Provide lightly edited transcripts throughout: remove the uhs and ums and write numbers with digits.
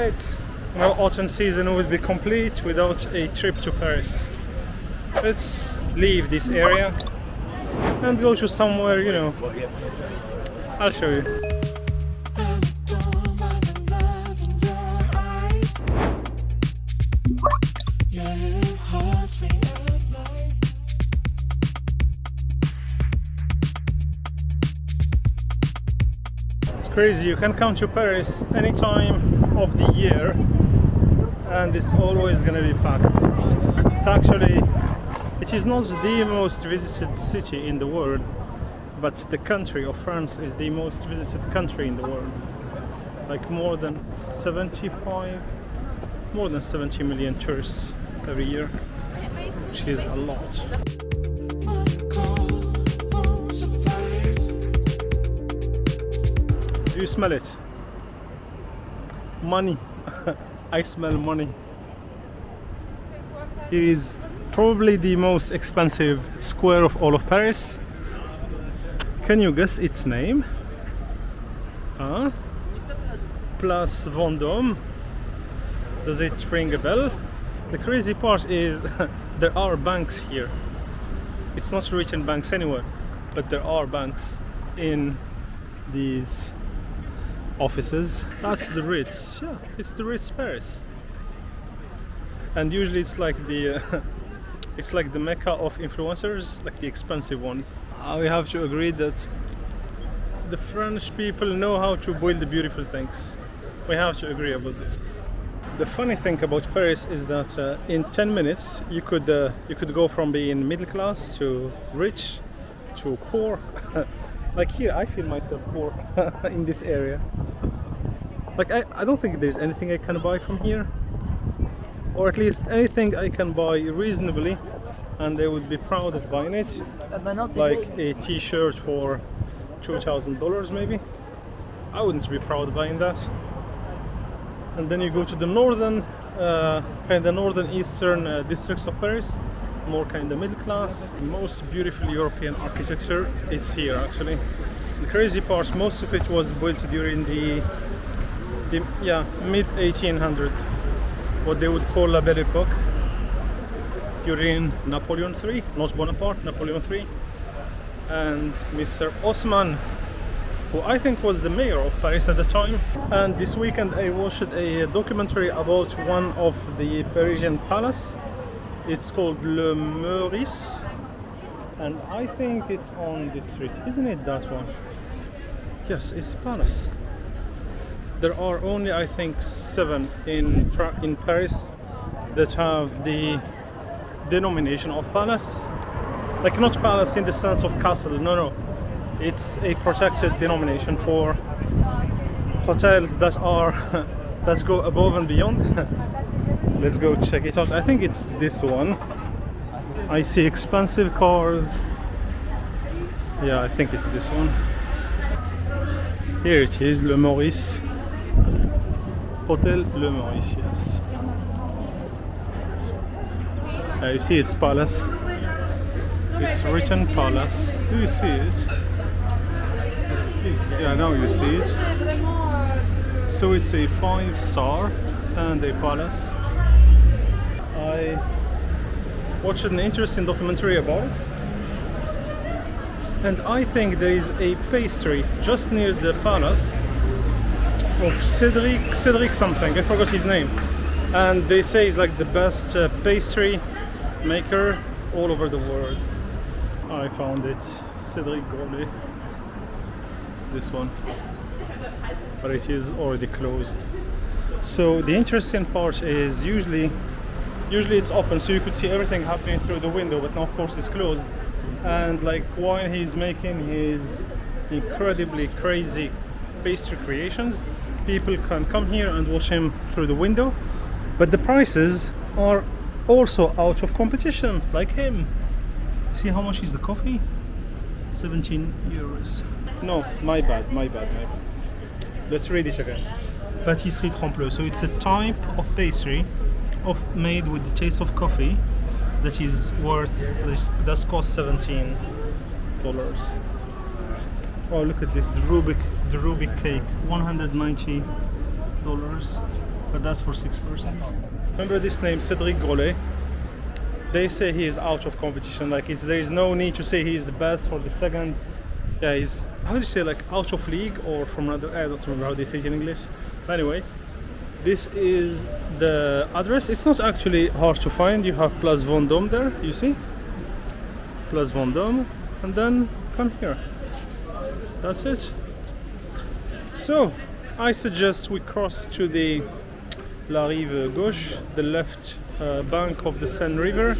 right, no autumn season would be complete without a trip to Paris. Let's leave this area and go to somewhere, you know, I'll show you. It's crazy, you can come to Paris any time of the year and it's always gonna be packed. It's actually, it is not the most visited city in the world, but the country of France is the most visited country in the world. Like more than 70 million tourists every year, which is a lot. Do you smell it? Money. I smell money. It is probably the most expensive square of all of Paris. Can you guess its name? Huh? Place Vendôme. Does it ring a bell? The crazy part is there are banks here. It's not written banks anywhere, but there are banks in these offices. That's the Ritz. Yeah, it's the Ritz Paris. And usually it's like the it's like the mecca of influencers, like the expensive ones. We have to agree that the French people know how to build the beautiful things. We have to agree about this. The funny thing about Paris is that in 10 minutes you could go from being middle class to rich to poor. Like here, I feel myself poor in this area. Like I don't think there's anything I can buy from here, or at least anything I can buy reasonably, and they would be proud of buying it. Like a t-shirt for $2,000 maybe. I wouldn't be proud of buying that. And then you go to the northern, kind of northern eastern districts of Paris, more kind of middle class. The most beautiful European architecture is here actually. The crazy part, most of it was built during the mid 1800s, what they would call La Belle Époque, during Napoleon III, not Bonaparte, Napoleon III, and Mr. Haussmann, who I think was the mayor of Paris at the time. And this weekend I watched a documentary about one of the Parisian palace. It's called Le Meurice, and I think it's on this street, isn't it, that one? Yes, it's a palace. There are only, I think, 7 in Paris that have the denomination of palace. Like not palace in the sense of castle, no. It's a protected denomination for hotels that are that go above and beyond. Let's go check it out. I think it's this one. I see expensive cars. Yeah, I think it's this one. Here it is, Le Meurice. Hotel Le Meurice, yes. You see it's palace. It's written palace. Do you see it? Yeah, now you see it. So it's a 5-star and a palace. I watched an interesting documentary about it, and I think there is a pastry just near the palace of Cedric something, I forgot his name, and they say it's like the best pastry maker all over the world. I found it, Cedric Gourmet, this one, but it is already closed. So the interesting part is usually it's open, so you could see everything happening through the window, but now of course it's closed. And like while he's making his incredibly crazy pastry creations, people can come here and watch him through the window, but the prices are also out of competition, like him. See how much is the coffee? 17 euros. No, my bad. Let's read it again. Pâtisserie trempe-l'œuf. So it's a type of pastry made with the taste of coffee that is that costs $17. Oh, look at this, the Rubik cake, 190 $12, but that's for 6 persons. Remember this name, Cédric Grolet? They say he is out of competition. Like there is no need to say he is the best or the second. Yeah, he's, how do you say, like out of league or from another, I don't remember how they say it in English. But anyway, this is the address. It's not actually hard to find. You have Place Vendôme there, you see? Place Vendôme, and then come here. That's it. So, I suggest we cross to the La Rive Gauche, the left bank of the Seine River.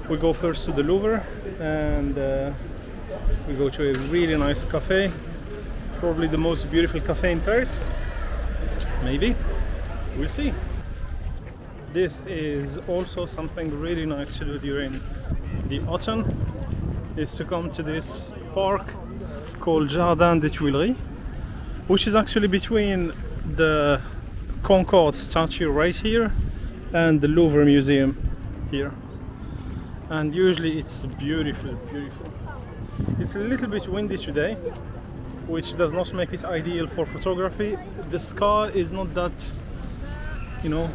We go first to the Louvre, and we go to a really nice cafe, probably the most beautiful cafe in Paris. Maybe, we'll see. This is also something really nice to do during the autumn, is to come to this park called Jardin des Tuileries, which is actually between the Concorde statue right here and the Louvre Museum here. And usually it's beautiful, beautiful. It's a little bit windy today, which does not make it ideal for photography. The sky is not that, you know,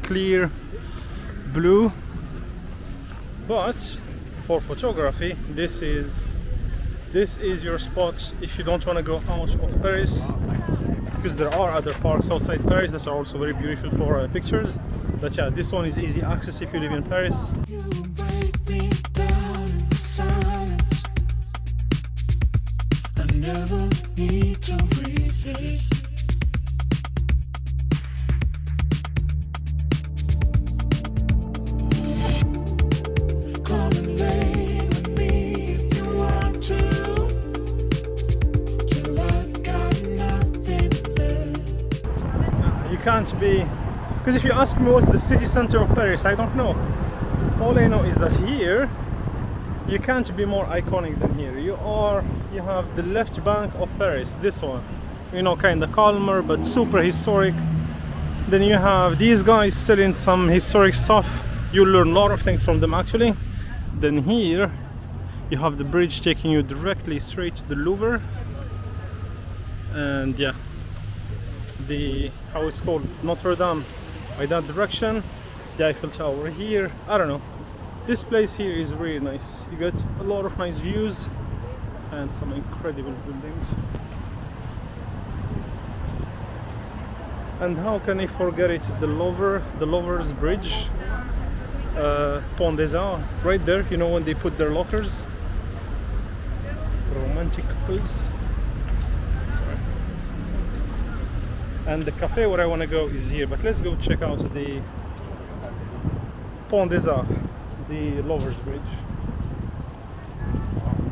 clear blue, but for photography this is your spot if you don't want to go out of Paris, because there are other parks outside Paris that are also very beautiful for pictures. But yeah, this one is easy access if you live in Paris. You break me down in silence. I never need to resist. Come and lay with me if you want to. Till I've got nothing left. You can't be, because if you ask me what's the city center of Paris, I don't know. All I know is that here you can't be more iconic than here. You have the left bank of Paris, this one, you know, kind of calmer but super historic. Then you have these guys selling some historic stuff. You learn a lot of things from them actually. Then here you have the bridge taking you directly straight to the Louvre, and yeah, the, how it's called, Notre Dame by that direction, the Eiffel Tower here. I don't know, this place here is really nice. You get a lot of nice views and some incredible buildings. And how can I forget it, the Louvre's bridge, Pont des Arts, right there, you know, when they put their lockers. Romantic couples. Sorry. And the cafe where I want to go is here, but let's go check out the Pont des Arts, the Louvre's bridge.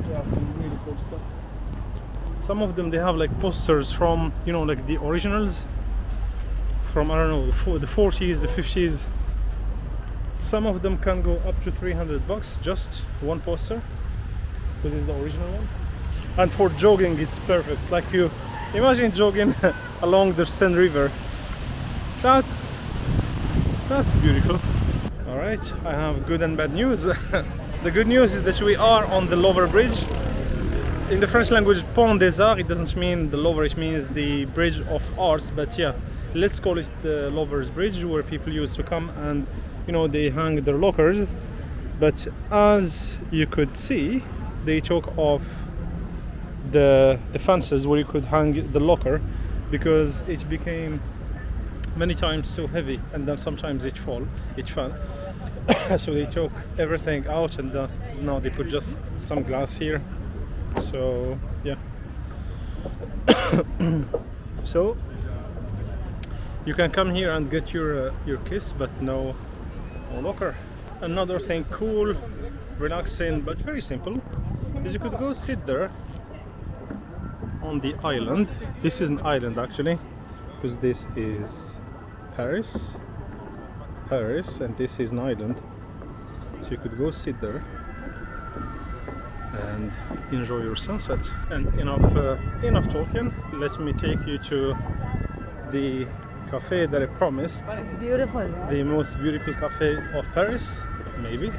Yeah, some really cool stuff. Some of them, they have like posters from, you know, like the originals from, I don't know, the 40s, the 50s. Some of them can go up to $300, just one poster, because it's the original one. And for jogging it's perfect. Like, you imagine jogging along the Seine River. That's beautiful. All right, I have good and bad news. The good news is that we are on the Louvre Bridge. In the French language, Pont des Arts, it doesn't mean the Louvre, it means the Bridge of Arts. But yeah, let's call it the Louvre's Bridge, where people used to come and, you know, they hang their lockers. But as you could see, they took off the fences where you could hang the locker, because it became many times so heavy, and then sometimes it fell. So they took everything out, and now they put just some glass here. So yeah. So you can come here and get your kiss, but no locker. Another thing cool, relaxing, but very simple, is you could go sit there on the island. This is an island actually, because this is Paris, and this is an island. So you could go sit there and enjoy your sunset. And enough talking. Let me take you to the cafe that I promised. Beautiful, right? The most beautiful cafe of Paris, maybe.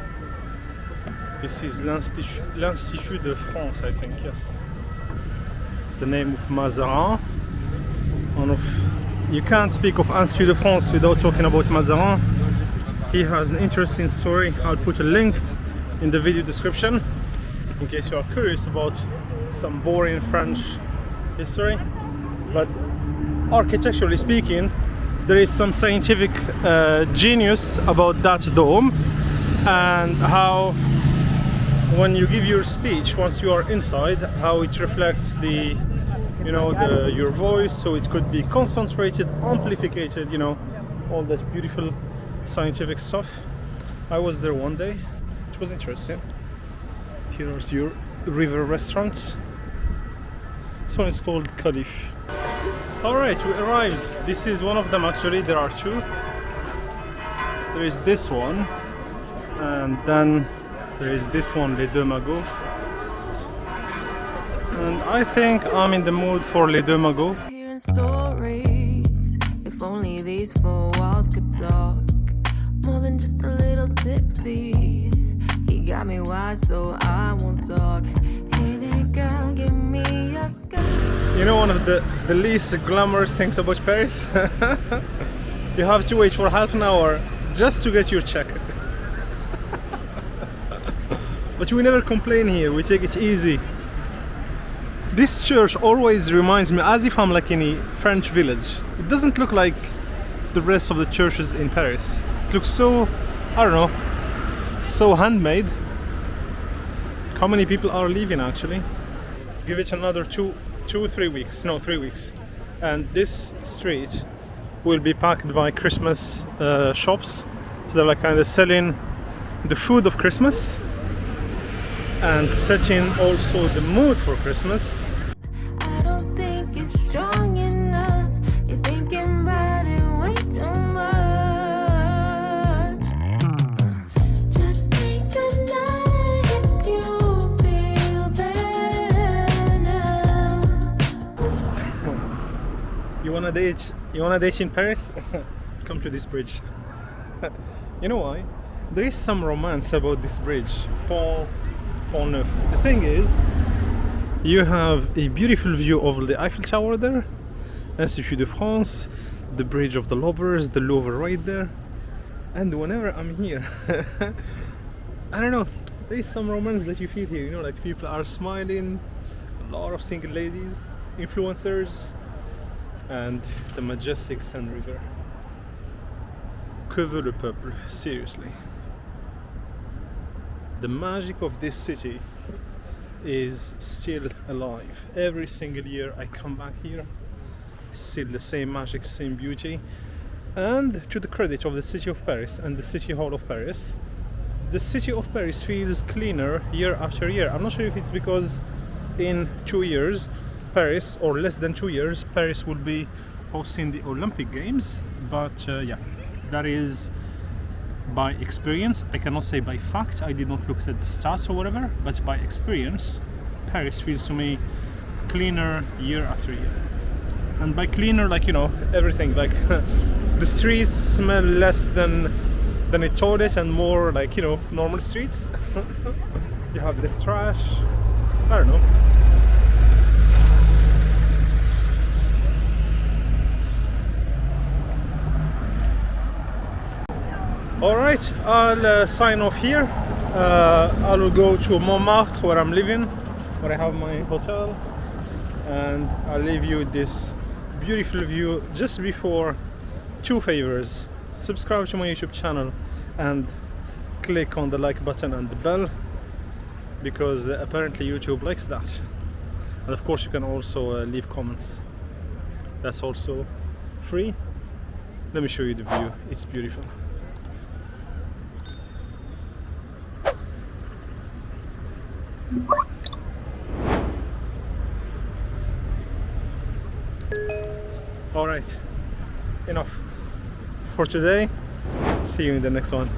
This is l'Institut de France, I think, yes. It's the name of Mazarin, one of you can't speak of Institut de France without talking about Mazarin. He has an interesting story. I'll put a link in the video description in case you are curious about some boring French history. But architecturally speaking, there is some scientific genius about that dome, and how when you give your speech, once you are inside, how it reflects the, you know, your voice, so it could be concentrated, amplified, you know, all that beautiful scientific stuff. I was there one day. It was interesting. Here's your river restaurants. This one is called Calif. Alright, we arrived. This is one of them actually, there are two. There is this one, and then there is this one, Les Deux Magots. And I think I'm in the mood for Les Deux Magots. Hearing stories, if only these four walls could talk. More than just a little tipsy. He got me wide, so I won't talk. Hey there, girl, give me a gun. You know, one of the least glamorous things about Paris? You have to wait for half an hour just to get your check. But we never complain here, we take it easy. This church always reminds me as if I'm like in a French village. It doesn't look like the rest of the churches in Paris. It looks so, I don't know, so handmade. How many people are leaving actually? Give it another 3 weeks, no, 3 weeks, and this street will be packed by Christmas shops. So they're like kind of selling the food of Christmas and setting also the mood for Christmas. I don't think it's strong enough. You're thinking about it way too much. Just take another hit, you'll feel better now. You wanna date in Paris? Come to this bridge. You know why? There is some romance about this bridge, Pont Neuf. The thing is, you have a beautiful view over the Eiffel Tower there, Institut de France, the Bridge of the Lovers, the Louvre right there. And whenever I'm here, I don't know, there is some romance that you feel here, you know, like people are smiling, a lot of single ladies, influencers, and the majestic Seine River. Que veut le peuple? Seriously. The magic of this city is still alive. Every single year I come back here, still the same magic, same beauty. And to the credit of the city of Paris and the city hall of Paris, the city of Paris feels cleaner year after year. I'm not sure if it's because in 2 years Paris, or less than 2 years, Paris will be hosting the Olympic Games, but yeah, that is by experience. I cannot say by fact, I did not look at the stats or whatever, but by experience, Paris feels to me cleaner year after year. And by cleaner, like, you know, everything, like the streets smell less than a toilet and more like, you know, normal streets. You have less trash, I don't know. Alright, I'll sign off here. I will go to Montmartre where I'm living, where I have my hotel, and I'll leave you with this beautiful view. Just before, 2 favors: subscribe to my YouTube channel and click on the like button and the bell, because apparently YouTube likes that. And of course you can also leave comments, that's also free. Let me show you the view, it's beautiful. Alright, enough for today. See you in the next one.